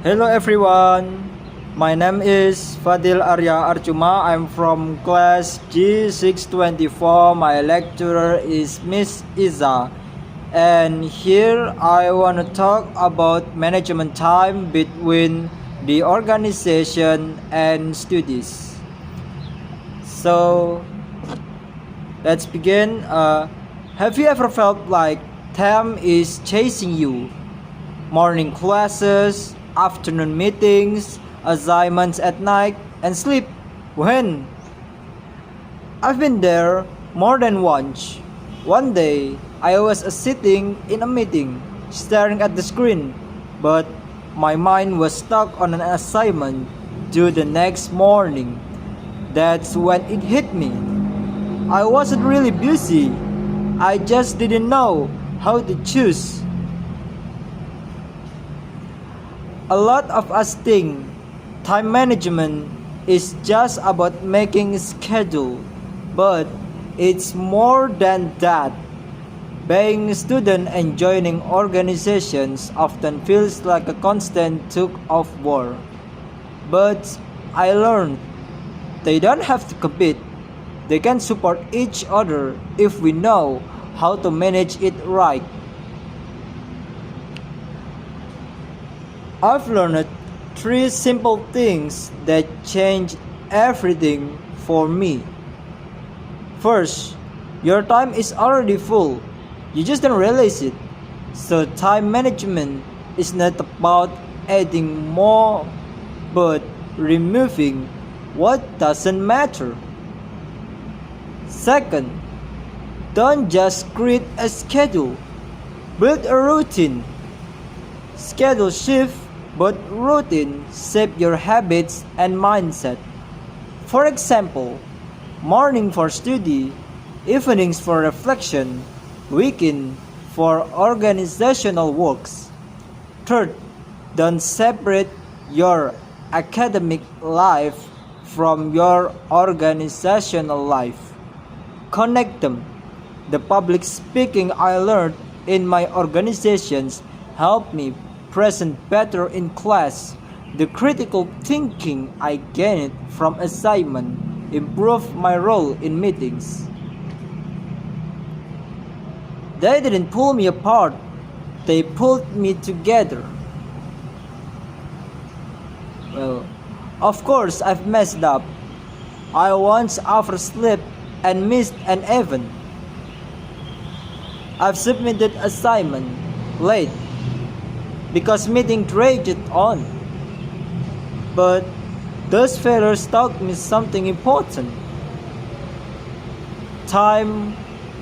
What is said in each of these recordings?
Hello everyone, my name is Fadhil Arya Arjuma. I'm from class G624. My lecturer is Miss Izzah. And here I want to talk about management time between the organization and studies. So let's begin. Have you ever felt like time is chasing you? Morning classes, afternoon meetings, assignments at night, and sleep when? I've been there more than once. One day, I was sitting in a meeting, staring at the screen, but my mind was stuck on an assignment due the next morning. That's when it hit me. I wasn't really busy. I just didn't know how to choose. A lot of us think time management is just about making a schedule, but it's more than that. Being a student and joining organizations often feels like a constant tug of war. But I learned they don't have to compete. They can support each other if we know how to manage it right. I've learned three simple things that change everything for me. First, your time is already full. You just don't realize it. So time management is not about adding more, but removing what doesn't matter. Second, don't just create a schedule. Build a routine. Schedule shift, but routine shape your habits and mindset. For example, morning for study, evenings for reflection, weekend for organizational works. Third, don't separate your academic life from your organizational life. Connect them. The public speaking I learned in my organizations helped me present better in class. The critical thinking I gained from assignment improved my role in meetings. They didn't pull me apart, they pulled me together. Well, of course I've messed up. I once overslept and missed an event. I've submitted assignment late because meeting dragged on. But those failures taught me something important. Time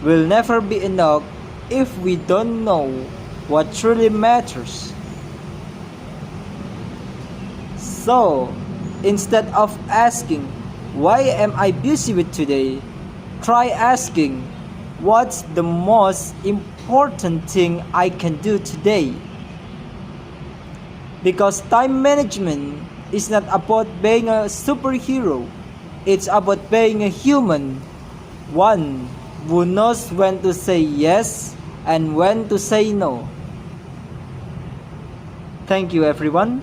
will never be enough if we don't know what truly matters. So, instead of asking, why am I busy with today? Try asking, what's the most important thing I can do today? Because time management is not about being a superhero, it's about being a human, one who knows when to say yes and when to say no. Thank you, everyone.